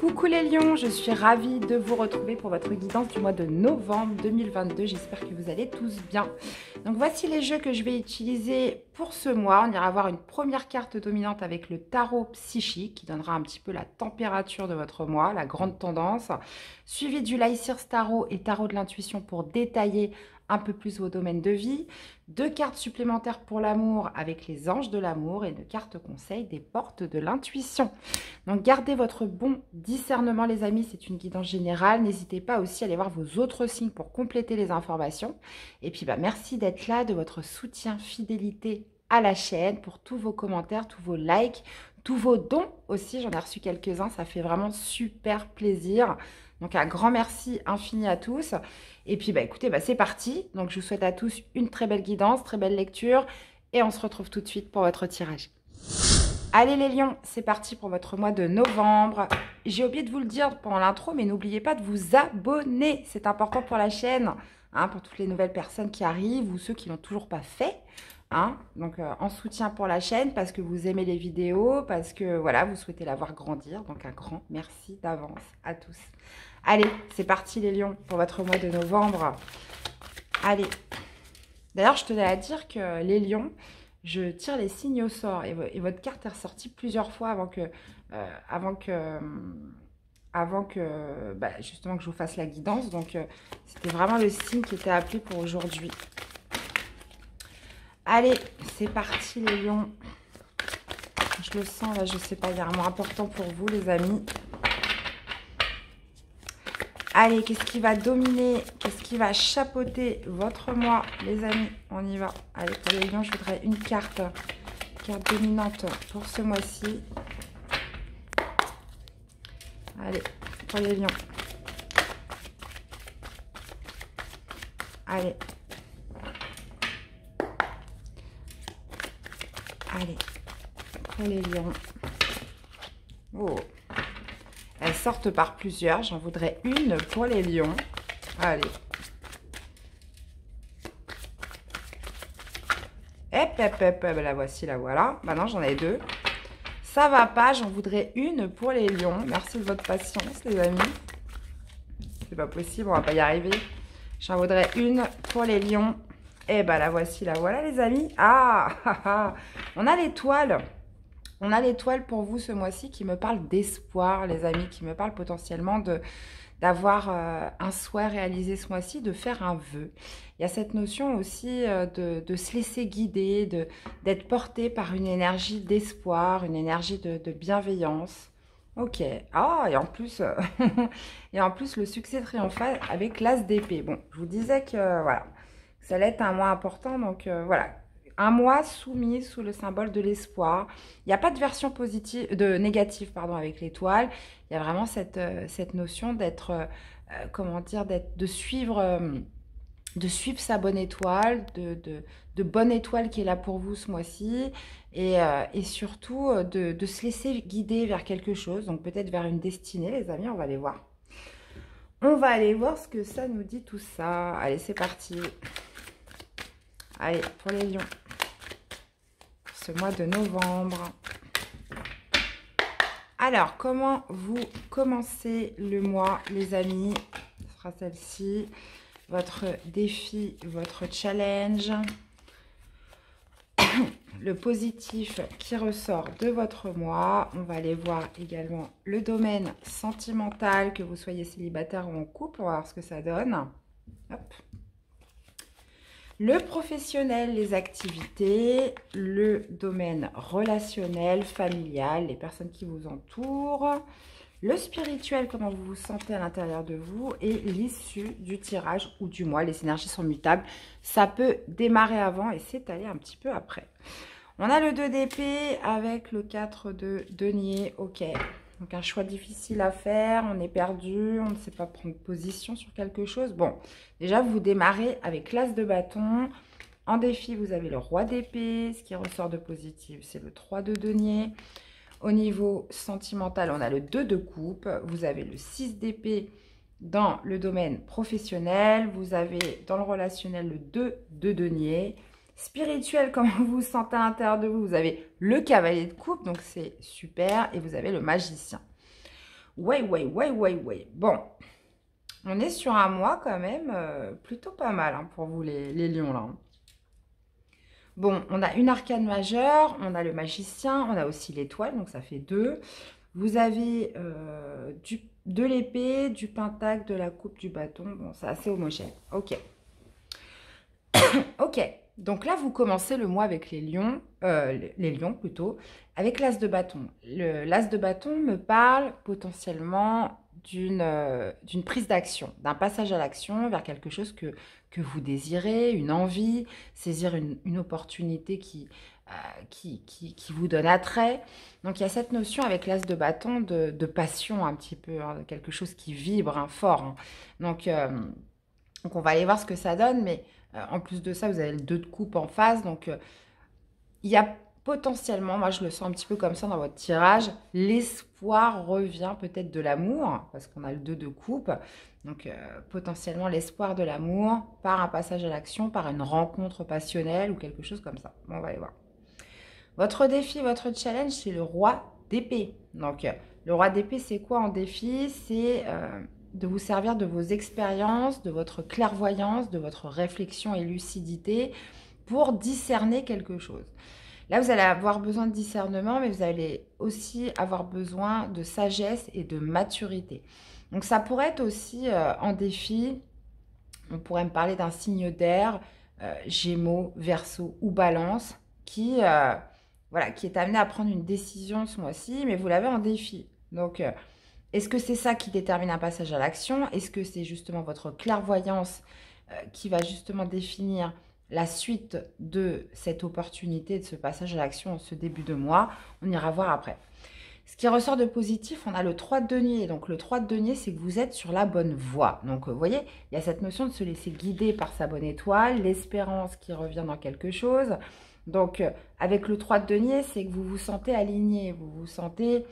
Coucou les lions, je suis ravie de vous retrouver pour votre guidance du mois de novembre 2022. J'espère que vous allez tous bien. Donc voici les jeux que je vais utiliser pour ce mois. On ira voir une première carte dominante avec le tarot psychique qui donnera un petit peu la température de votre mois, la grande tendance. Suivi du Lysirs Tarot et Tarot de l'intuition pour détailler un peu plus vos domaines de vie. 2 cartes supplémentaires pour l'amour avec les anges de l'amour et 2 cartes conseils des portes de l'intuition. Donc gardez votre bon discernement les amis, c'est une guidance générale. N'hésitez pas aussi à aller voir vos autres signes pour compléter les informations. Et puis merci d'être là, de votre soutien, fidélité à la chaîne, pour tous vos commentaires, tous vos likes, tous vos dons aussi. J'en ai reçu quelques-uns, ça fait vraiment super plaisir. Donc un grand merci infini à tous. Et puis écoutez, c'est parti. Donc je vous souhaite à tous une très belle guidance, très belle lecture. Et on se retrouve tout de suite pour votre tirage. Allez les lions, c'est parti pour votre mois de novembre. J'ai oublié de vous le dire pendant l'intro, mais n'oubliez pas de vous abonner. C'est important pour la chaîne, pour toutes les nouvelles personnes qui arrivent ou ceux qui ne l'ont toujours pas fait. Donc en soutien pour la chaîne parce que vous aimez les vidéos, parce que voilà, vous souhaitez la voir grandir. Donc un grand merci d'avance à tous. Allez, c'est parti les lions pour votre mois de novembre. Allez. D'ailleurs, je tenais à dire que les lions, je tire les signes au sort et votre carte est ressortie plusieurs fois avant que justement que je vous fasse la guidance. Donc c'était vraiment le signe qui était appelé pour aujourd'hui. Allez, c'est parti les lions. Je le sens là, je sais pas, il y a un mot important pour vous les amis. Allez, qu'est-ce qui va dominer, qu'est-ce qui va chapeauter votre mois, les amis? On y va. Allez, pour les lions, je voudrais une carte dominante pour ce mois-ci. Allez, pour les lions. Allez. Allez, pour les lions. Oh. Elles sortent par plusieurs. J'en voudrais une pour les lions. Allez. Hop, la voici, la voilà. Maintenant, j'en ai 2. Ça va pas, j'en voudrais une pour les lions. Merci de votre patience, les amis. C'est pas possible, on va pas y arriver. J'en voudrais une pour les lions. Et la voici, la voilà, les amis. On a l'étoile. On a l'étoile pour vous ce mois-ci qui me parle d'espoir, les amis, qui me parle potentiellement d'avoir un souhait réalisé ce mois-ci, de faire un vœu. Il y a cette notion aussi de se laisser guider, d'être porté par une énergie d'espoir, une énergie de bienveillance. Ok. Et en plus, le succès triomphal avec l'as d'épée. Bon, je vous disais que voilà, ça allait être un mois important, donc voilà. Un mois soumis sous le symbole de l'espoir. Il n'y a pas de version positive, négative pardon, avec l'étoile. Il y a vraiment cette notion d'être, de suivre sa bonne étoile, de bonne étoile qui est là pour vous ce mois-ci. Et surtout de se laisser guider vers quelque chose. Donc peut-être vers une destinée, les amis, on va aller voir. On va aller voir ce que ça nous dit tout ça. Allez, c'est parti. Allez, pour les lions. Ce mois de novembre. Alors, comment vous commencez le mois, les amis? Ce sera celle-ci. Votre défi, votre challenge. Le positif qui ressort de votre mois. On va aller voir également le domaine sentimental, que vous soyez célibataire ou en couple. On va voir ce que ça donne. Hop. Le professionnel, les activités, le domaine relationnel, familial, les personnes qui vous entourent, le spirituel, comment vous vous sentez à l'intérieur de vous et l'issue du tirage ou du mois. Les énergies sont mutables. Ça peut démarrer avant et s'étaler un petit peu après. On a le 2 d'épée avec le 4 de denier. Ok. Donc, un choix difficile à faire, on est perdu, on ne sait pas prendre position sur quelque chose. Bon, déjà, vous démarrez avec l'as de bâton. En défi, vous avez le roi d'épée. Ce qui ressort de positif, c'est le 3 de denier. Au niveau sentimental, on a le 2 de coupe. Vous avez le 6 d'épée dans le domaine professionnel. Vous avez dans le relationnel le 2 de denier. Spirituel, comment vous vous sentez à l'intérieur de vous, vous avez le cavalier de coupe, donc c'est super, et vous avez le magicien. Ouais. Bon, on est sur un mois quand même plutôt pas mal hein, pour vous les lions là. Bon, on a une arcane majeure, on a le magicien, on a aussi l'étoile, donc ça fait 2. Vous avez de l'épée, du pentacle, de la coupe, du bâton. Bon, c'est assez homogène. Ok. Ok. Donc là, vous commencez le mois avec les lions, les lions plutôt, avec l'as de bâton. L'as de bâton me parle potentiellement d'une prise d'action, d'un passage à l'action vers quelque chose que vous désirez, une envie, saisir une opportunité qui vous donne attrait. Donc il y a cette notion avec l'as de bâton de passion un petit peu, hein, quelque chose qui vibre hein, fort. Hein. Donc on va aller voir ce que ça donne, mais en plus de ça, vous avez le 2 de coupe en face. Donc il y a potentiellement, moi je le sens un petit peu comme ça dans votre tirage, l'espoir revient peut-être de l'amour, parce qu'on a le 2 de coupe. Donc potentiellement l'espoir de l'amour par un passage à l'action, par une rencontre passionnelle ou quelque chose comme ça. Bon, on va aller voir. Votre défi, votre challenge, c'est le roi d'épée. Donc, le roi d'épée, c'est quoi en défi? C'est de vous servir de vos expériences, de votre clairvoyance, de votre réflexion et lucidité pour discerner quelque chose. Là, vous allez avoir besoin de discernement, mais vous allez aussi avoir besoin de sagesse et de maturité. Donc, ça pourrait être aussi en défi, on pourrait me parler d'un signe d'air, Gémeaux, Verseau ou Balance, voilà, qui est amené à prendre une décision ce mois-ci, mais vous l'avez en défi. Donc, est-ce que c'est ça qui détermine un passage à l'action? Est-ce que c'est justement votre clairvoyance qui va justement définir la suite de cette opportunité, de ce passage à l'action, ce début de mois? On ira voir après. Ce qui ressort de positif, on a le 3 de denier. Donc, le 3 de denier, c'est que vous êtes sur la bonne voie. Donc, vous voyez, il y a cette notion de se laisser guider par sa bonne étoile, l'espérance qui revient dans quelque chose. Donc, avec le 3 de denier, c'est que vous vous sentez aligné, vous vous sentez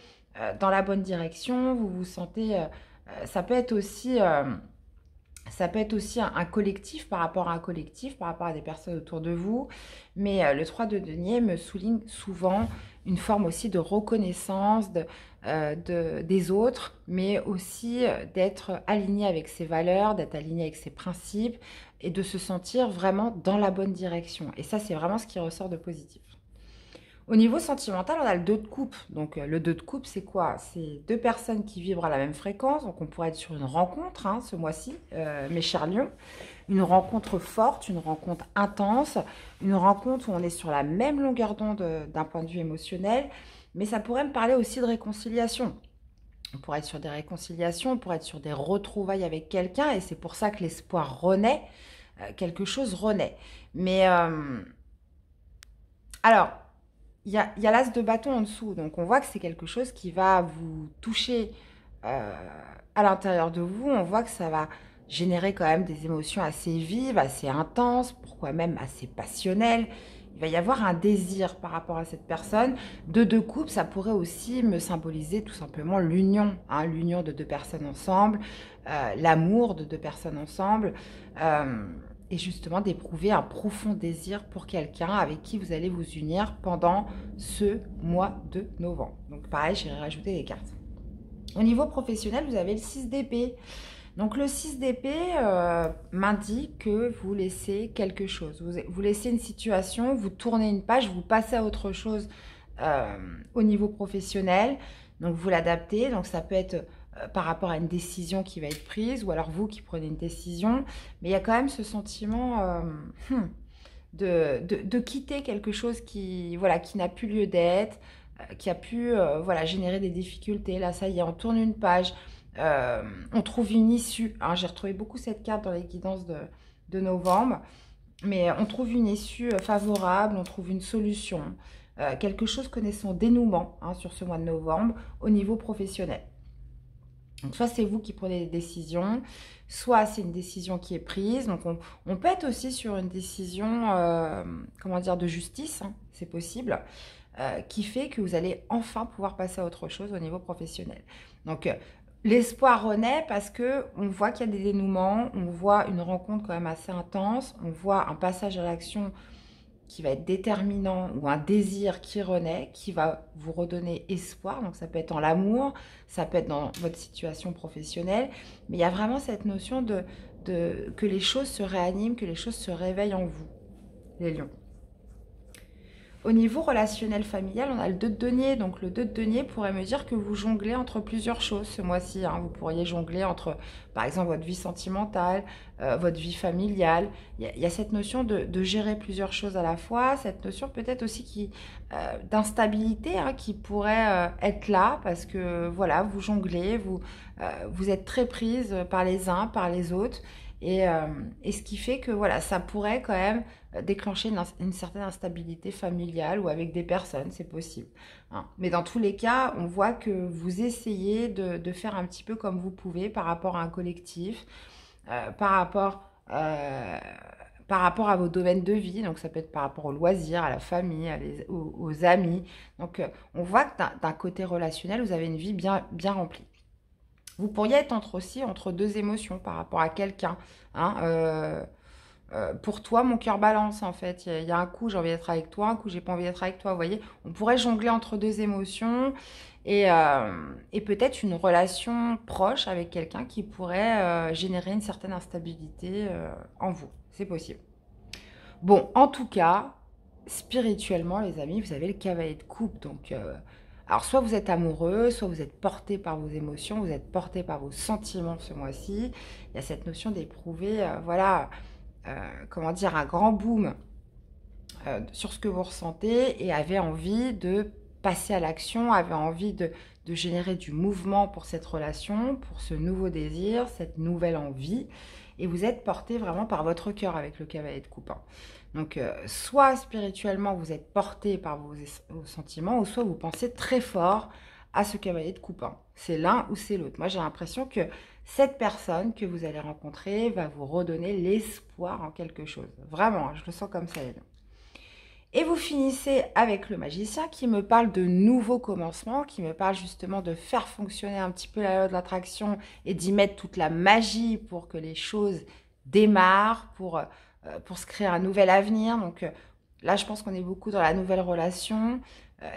dans la bonne direction, vous vous sentez... ça peut être aussi un collectif par rapport à un collectif, par rapport à des personnes autour de vous. Mais le 3 de denier me souligne souvent une forme aussi de reconnaissance des autres, mais aussi d'être aligné avec ses valeurs, d'être aligné avec ses principes et de se sentir vraiment dans la bonne direction. Et ça, c'est vraiment ce qui ressort de positif. Au niveau sentimental, on a le 2 de coupe. Donc, le 2 de coupe, c'est quoi? C'est 2 personnes qui vibrent à la même fréquence. Donc, on pourrait être sur une rencontre hein, ce mois-ci, mes chers lions. Une rencontre forte, une rencontre intense, une rencontre où on est sur la même longueur d'onde d'un point de vue émotionnel. Mais ça pourrait me parler aussi de réconciliation. On pourrait être sur des réconciliations, on pourrait être sur des retrouvailles avec quelqu'un. Et c'est pour ça que l'espoir renaît. Quelque chose renaît. Mais, alors... Il y a l'as de bâton en dessous, donc on voit que c'est quelque chose qui va vous toucher à l'intérieur de vous. On voit que ça va générer quand même des émotions assez vives, assez intenses, pourquoi même assez passionnelles. Il va y avoir un désir par rapport à cette personne. De 2 coupes, ça pourrait aussi me symboliser tout simplement l'union, hein, l'union de 2 personnes ensemble, l'amour de 2 personnes ensemble. Et justement d'éprouver un profond désir pour quelqu'un avec qui vous allez vous unir pendant ce mois de novembre. Donc pareil, j'irai rajouter des cartes. Au niveau professionnel, vous avez le 6 d'épée. Donc le 6 d'épée m'indique que vous laissez quelque chose. Vous laissez une situation, vous tournez une page, vous passez à autre chose au niveau professionnel. Donc vous l'adaptez. Donc ça peut être... par rapport à une décision qui va être prise, ou alors vous qui prenez une décision, mais il y a quand même ce sentiment de quitter quelque chose qui, voilà, qui n'a plus lieu d'être, qui a pu voilà, générer des difficultés. Là, ça y est, on tourne une page, on trouve une issue. Hein, j'ai retrouvé beaucoup cette carte dans les guidances de novembre, mais on trouve une issue favorable, on trouve une solution, quelque chose connaît son dénouement hein, sur ce mois de novembre au niveau professionnel. Donc, soit c'est vous qui prenez des décisions, soit c'est une décision qui est prise. Donc, on peut être aussi sur une décision, comment dire, de justice, hein, c'est possible, qui fait que vous allez enfin pouvoir passer à autre chose au niveau professionnel. Donc, l'espoir renaît parce qu'on voit qu'il y a des dénouements, on voit une rencontre quand même assez intense, on voit un passage à l'action qui va être déterminant ou un désir qui renaît, qui va vous redonner espoir. Donc ça peut être dans l'amour, ça peut être dans votre situation professionnelle, mais il y a vraiment cette notion que les choses se réaniment, que les choses se réveillent en vous, les lions. Au niveau relationnel familial, on a le 2 de denier. Donc le 2 de denier pourrait me dire que vous jonglez entre plusieurs choses ce mois-ci. Vous pourriez jongler entre, par exemple, votre vie sentimentale, votre vie familiale. Il y a cette notion de gérer plusieurs choses à la fois. Cette notion peut-être aussi d'instabilité qui pourrait être là parce que voilà, vous jonglez, vous êtes très prise par les uns, par les autres. Et ce qui fait que voilà, ça pourrait quand même déclencher une certaine instabilité familiale ou avec des personnes, c'est possible. Mais dans tous les cas, on voit que vous essayez de faire un petit peu comme vous pouvez par rapport à un collectif, par rapport à vos domaines de vie. Donc ça peut être par rapport aux loisirs, à la famille, aux amis. Donc on voit que d'un côté relationnel, vous avez une vie bien, bien remplie. Vous pourriez être aussi entre deux émotions par rapport à quelqu'un. Pour toi, mon cœur balance en fait. Il y a un coup, j'ai envie d'être avec toi, un coup, j'ai pas envie d'être avec toi. Vous voyez, on pourrait jongler entre deux émotions et peut-être une relation proche avec quelqu'un qui pourrait générer une certaine instabilité en vous. C'est possible. Bon, en tout cas, spirituellement, les amis, vous avez le cavalier de coupe. Donc, alors, soit vous êtes amoureux, soit vous êtes porté par vos émotions, vous êtes porté par vos sentiments ce mois-ci. Il y a cette notion d'éprouver, voilà, comment dire, un grand boom sur ce que vous ressentez et avez envie de passer à l'action, avez envie de générer du mouvement pour cette relation, pour ce nouveau désir, cette nouvelle envie. Et vous êtes porté vraiment par votre cœur avec le cavalier de coupe. Donc, soit spirituellement, vous êtes porté par vos sentiments, ou soit vous pensez très fort à ce cavalier de coupe. C'est l'un ou c'est l'autre. Moi, j'ai l'impression que cette personne que vous allez rencontrer va vous redonner l'espoir en quelque chose. Vraiment, je le sens comme ça. Et vous finissez avec le magicien qui me parle de nouveaux commencements, qui me parle justement de faire fonctionner un petit peu la loi de l'attraction et d'y mettre toute la magie pour que les choses démarrent, pour se créer un nouvel avenir. Donc là, je pense qu'on est beaucoup dans la nouvelle relation,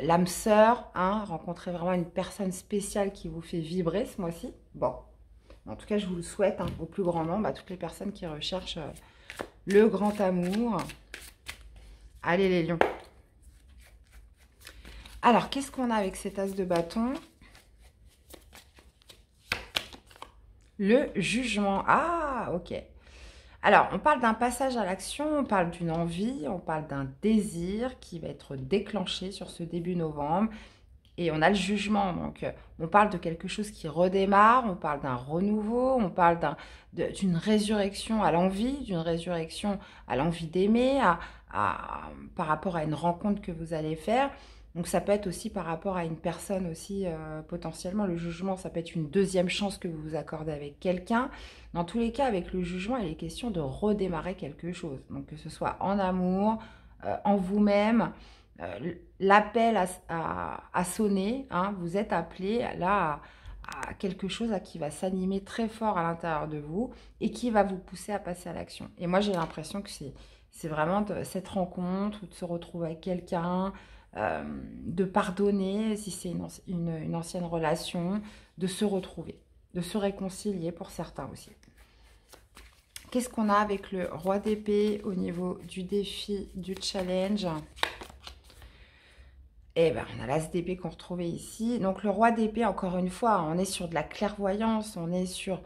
l'âme sœur, rencontrer vraiment une personne spéciale qui vous fait vibrer ce mois-ci. Bon, en tout cas, je vous le souhaite au plus grand nombre, à toutes les personnes qui recherchent le grand amour. Allez les lions. Alors, qu'est-ce qu'on a avec cet as de bâton? Le jugement. Ah, ok. Alors, on parle d'un passage à l'action, on parle d'une envie, on parle d'un désir qui va être déclenché sur ce début novembre. Et on a le jugement, donc on parle de quelque chose qui redémarre, on parle d'un renouveau, on parle d'une résurrection à l'envie, d'une résurrection à l'envie d'aimer, par rapport à une rencontre que vous allez faire. Donc ça peut être aussi par rapport à une personne aussi, potentiellement. Le jugement, ça peut être une deuxième chance que vous vous accordez avec quelqu'un. Dans tous les cas, avec le jugement, il est question de redémarrer quelque chose. Donc que ce soit en amour, en vous-même, l'appel a sonné, vous êtes appelé là à quelque chose qui va s'animer très fort à l'intérieur de vous et qui va vous pousser à passer à l'action. Et moi, j'ai l'impression que c'est vraiment cette rencontre ou de se retrouver avec quelqu'un, de pardonner si c'est une ancienne relation, de se retrouver, de se réconcilier pour certains aussi. Qu'est-ce qu'on a avec le roi d'épée au niveau du défi, du challenge ? Eh bien, on a l'as d'épée qu'on retrouvait ici. Donc, le roi d'épée, encore une fois, on est sur de la clairvoyance, on est sur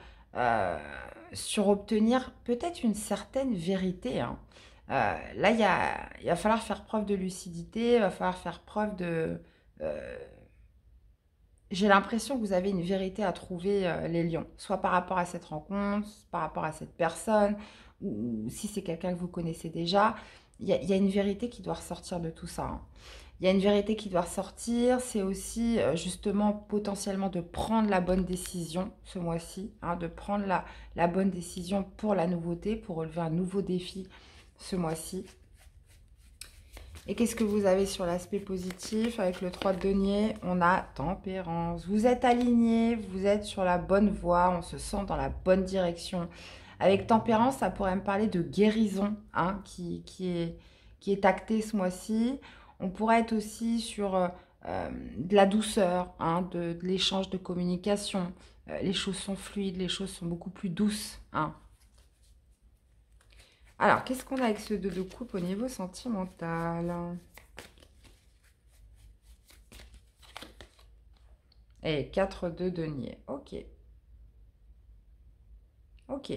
obtenir peut-être une certaine vérité. Là, il va falloir faire preuve de lucidité, il va falloir faire preuve de... J'ai l'impression que vous avez une vérité à trouver, les lions. Soit par rapport à cette rencontre, par rapport à cette personne, ou si c'est quelqu'un que vous connaissez déjà. Il y a une vérité qui doit ressortir de tout ça. Il y a une vérité qui doit ressortir. C'est aussi justement potentiellement de prendre la bonne décision ce mois-ci. De prendre la bonne décision pour la nouveauté, pour relever un nouveau défi ce mois-ci. Et qu'est-ce que vous avez sur l'aspect positif? Avec le 3 de denier, on a tempérance. Vous êtes aligné, vous êtes sur la bonne voie, on se sent dans la bonne direction. Avec tempérance, ça pourrait me parler de guérison qui qui est acté ce mois-ci. On pourrait être aussi sur de la douceur, hein, de l'échange de communication. Les choses sont fluides, les choses sont beaucoup plus douces. Hein. Alors, qu'est-ce qu'on a avec ce 2 de coupe au niveau sentimental? Et 4 de denier. Ok. Ok.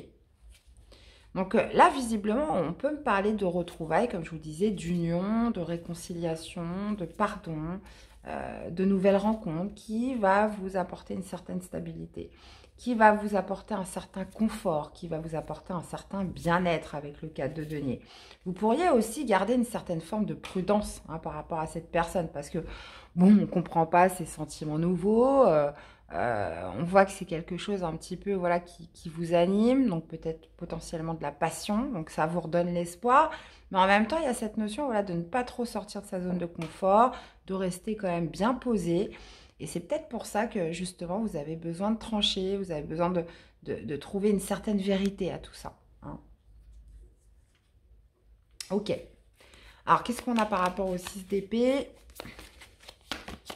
Donc là, visiblement, on peut me parler de retrouvailles, comme je vous disais, d'union, de réconciliation, de pardon, de nouvelles rencontres qui va vous apporter une certaine stabilité, qui va vous apporter un certain confort, qui va vous apporter un certain bien-être avec le 4 de denier. Vous pourriez aussi garder une certaine forme de prudence hein, par rapport à cette personne parce que, bon, on ne comprend pas ses sentiments nouveaux, on voit que c'est quelque chose un petit peu voilà, qui vous anime, donc peut-être potentiellement de la passion, donc ça vous redonne l'espoir. Mais en même temps, il y a cette notion voilà, de ne pas trop sortir de sa zone de confort, de rester quand même bien posé. Et c'est peut-être pour ça que justement, vous avez besoin de trancher, vous avez besoin de trouver une certaine vérité à tout ça. Hein. Ok. Alors, qu'est-ce qu'on a par rapport au 6 d'épée?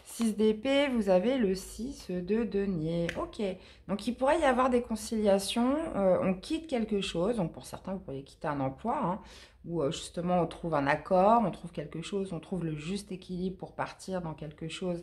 6 d'épée, vous avez le 6 de denier. Ok. Donc, il pourrait y avoir des conciliations. On quitte quelque chose. Donc, pour certains, vous pourriez quitter un emploi. Hein, où justement, on trouve un accord, on trouve quelque chose, on trouve le juste équilibre pour partir dans quelque chose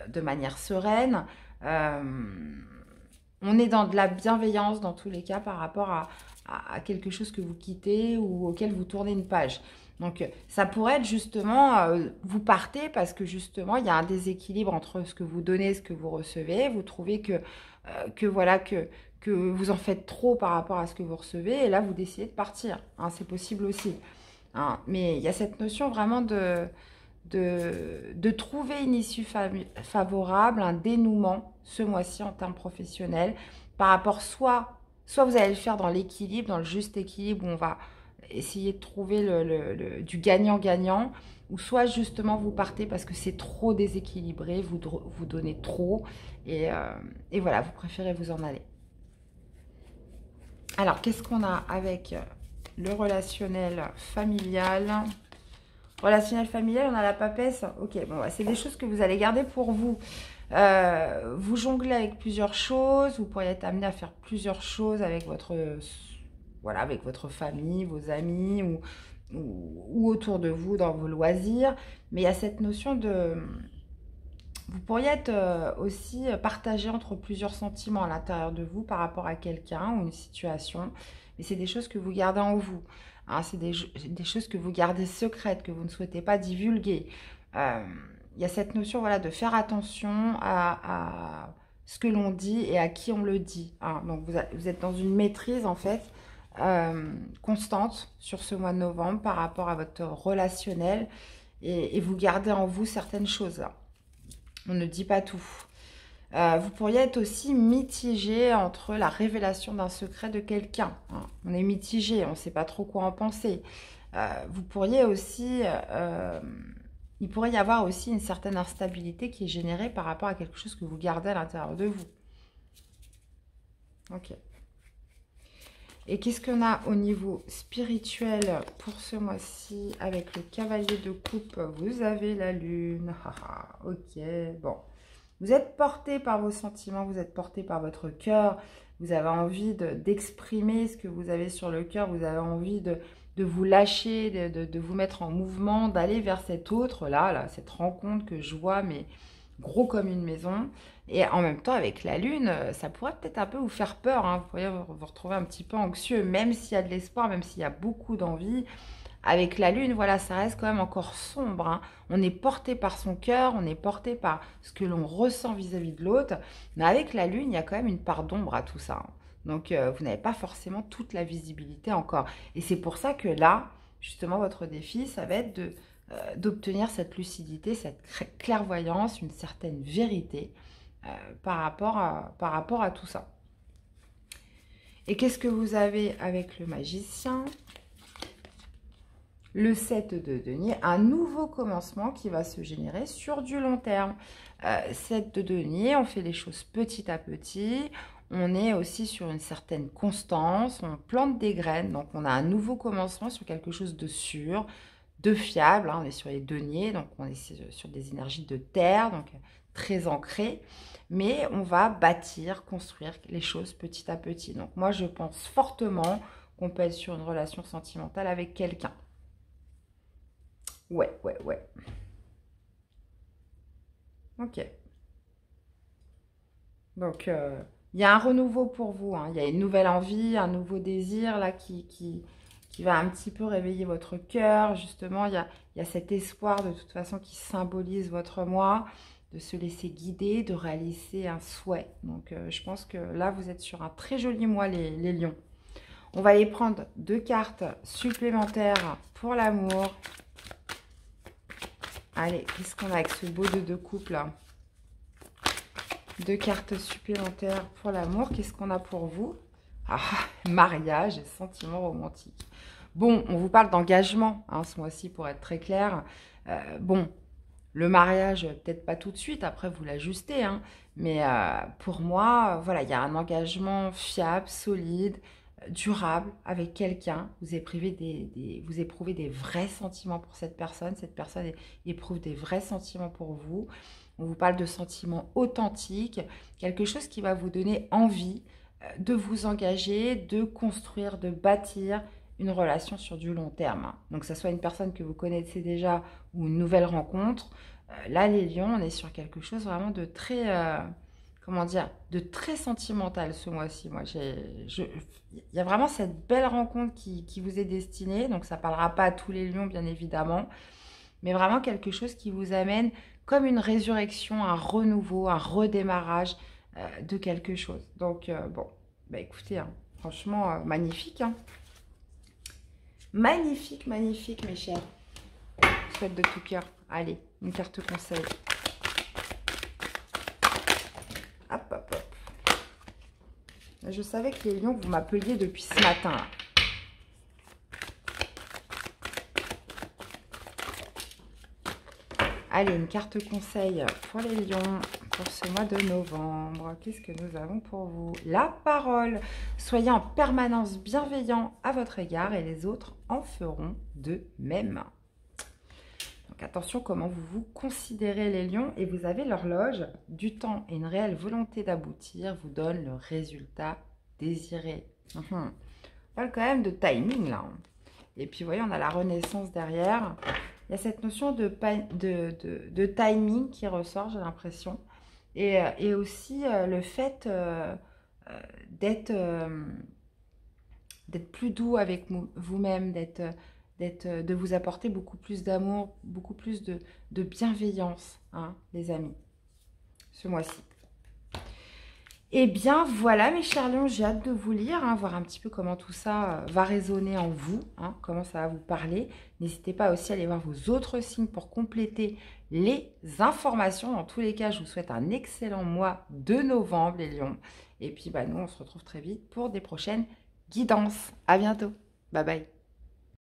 de manière sereine. On est dans de la bienveillance dans tous les cas par rapport à quelque chose que vous quittez ou auquel vous tournez une page. Donc, ça pourrait être justement, vous partez parce que justement, il y a un déséquilibre entre ce que vous donnez et ce que vous recevez. Vous trouvez voilà, que vous en faites trop par rapport à ce que vous recevez. Et là, vous décidez de partir. Hein, c'est possible aussi. Hein, mais il y a cette notion vraiment de trouver une issue favorable, un dénouement ce mois-ci en termes professionnels par rapport soit vous allez le faire dans l'équilibre, dans le juste équilibre où on va essayer de trouver du gagnant-gagnant ou soit justement vous partez parce que c'est trop déséquilibré, vous donnez trop et voilà, vous préférez vous en aller. Alors, qu'est-ce qu'on a avec le relationnel familial? Relationnel familial, on a la papesse. Ok, bon, c'est des choses que vous allez garder pour vous. Vous jonglez avec plusieurs choses. Vous pourriez être amené à faire plusieurs choses avec avec votre famille, vos amis ou autour de vous dans vos loisirs. Mais il y a cette notion de... Vous pourriez être aussi partagé entre plusieurs sentiments à l'intérieur de vous par rapport à quelqu'un ou une situation. Mais c'est des choses que vous gardez en vous. Hein, c'est des choses que vous gardez secrètes, que vous ne souhaitez pas divulguer. Il y a cette notion voilà, de faire attention à ce que l'on dit et à qui on le dit. Hein. Donc vous êtes dans une maîtrise en fait constante sur ce mois de novembre par rapport à votre relationnel et vous gardez en vous certaines choses là. On ne dit pas tout. Vous pourriez être aussi mitigé entre la révélation d'un secret de quelqu'un. Hein. On est mitigé, on ne sait pas trop quoi en penser. Vous pourriez aussi... il pourrait y avoir aussi une certaine instabilité qui est générée par rapport à quelque chose que vous gardez à l'intérieur de vous. Ok. Et qu'est-ce qu'on a au niveau spirituel pour ce mois-ci avec le cavalier de coupe? Vous avez la lune. Ok, bon. Vous êtes porté par vos sentiments, vous êtes porté par votre cœur. Vous avez envie d'exprimer ce que vous avez sur le cœur. Vous avez envie de vous lâcher, de vous mettre en mouvement, d'aller vers cet autre, là, cette rencontre que je vois, mais gros comme une maison. Et en même temps, avec la lune, ça pourrait peut-être un peu vous faire peur. Hein. Vous pourriez vous retrouver un petit peu anxieux, même s'il y a de l'espoir, même s'il y a beaucoup d'envie. Avec la lune, voilà, ça reste quand même encore sombre. Hein. On est porté par son cœur, on est porté par ce que l'on ressent vis-à-vis de l'autre. Mais avec la lune, il y a quand même une part d'ombre à tout ça. Hein. Donc, vous n'avez pas forcément toute la visibilité encore. Et c'est pour ça que là, justement, votre défi, ça va être d'obtenir cette lucidité, cette clairvoyance, une certaine vérité par rapport à tout ça. Et qu'est-ce que vous avez avec le magicien? Le 7 de denier, un nouveau commencement qui va se générer sur du long terme. 7 de denier, on fait les choses petit à petit. On est aussi sur une certaine constance, on plante des graines. Donc, on a un nouveau commencement sur quelque chose de sûr, de fiable, hein, on est sur les deniers, donc on est sur des énergies de terre, donc très ancrées, mais on va bâtir, construire les choses petit à petit. Donc moi, je pense fortement qu'on peut être sur une relation sentimentale avec quelqu'un. Ouais, ouais, ouais. Ok. Donc, il y a un renouveau pour vous, hein. Il y a une nouvelle envie, un nouveau désir là qui va un petit peu réveiller votre cœur. Justement, il y a cet espoir de toute façon qui symbolise votre moi, de se laisser guider, de réaliser un souhait. Donc, je pense que là, vous êtes sur un très joli mois, les lions. On va aller prendre 2 cartes supplémentaires pour l'amour. Allez, qu'est-ce qu'on a avec ce beau de couple là? 2 cartes supplémentaires pour l'amour. Qu'est-ce qu'on a pour vous? Ah, mariage et sentiments romantiques. Bon, on vous parle d'engagement, hein, ce mois-ci, pour être très clair. Bon, le mariage, peut-être pas tout de suite, après vous l'ajustez, hein, mais pour moi, voilà, il y a un engagement fiable, solide, durable avec quelqu'un. Vous éprouvez des vrais sentiments pour cette personne éprouve des vrais sentiments pour vous. On vous parle de sentiments authentiques, quelque chose qui va vous donner envie de vous engager, de construire, de bâtir une relation sur du long terme. Donc, que ce soit une personne que vous connaissez déjà ou une nouvelle rencontre, là, les lions, on est sur quelque chose vraiment de très, comment dire, de très sentimental ce mois-ci. Il y a vraiment cette belle rencontre qui vous est destinée. Donc, ça ne parlera pas à tous les lions, bien évidemment, mais vraiment quelque chose qui vous amène comme une résurrection, un renouveau, un redémarrage de quelque chose. Donc, bon, bah écoutez, hein, franchement, magnifique, hein. Magnifique, magnifique, mes chers. Je vous souhaite de tout cœur. Allez, une carte conseil. Hop, hop, hop. Je savais que les lions, vous m'appeliez depuis ce matin, là. Allez, une carte conseil pour les lions pour ce mois de novembre. Qu'est-ce que nous avons pour vous? La parole. Soyez en permanence bienveillant à votre égard et les autres en feront de même. Donc attention comment vous vous considérez les lions et vous avez l'horloge du temps et une réelle volonté d'aboutir vous donne le résultat désiré. On parle quand même de timing là. Et puis vous voyez, on a la renaissance derrière. Il y a cette notion de timing qui ressort, j'ai l'impression. Et aussi le fait d'être plus doux avec vous-même, de vous apporter beaucoup plus d'amour, beaucoup plus de bienveillance, hein, les amis, ce mois-ci. Eh bien, voilà mes chers lions, j'ai hâte de vous lire, hein, voir un petit peu comment tout ça va résonner en vous, hein, comment ça va vous parler. N'hésitez pas aussi à aller voir vos autres signes pour compléter les informations. Dans tous les cas, je vous souhaite un excellent mois de novembre, les lions. Et puis, bah, nous, on se retrouve très vite pour des prochaines guidances. À bientôt. Bye bye.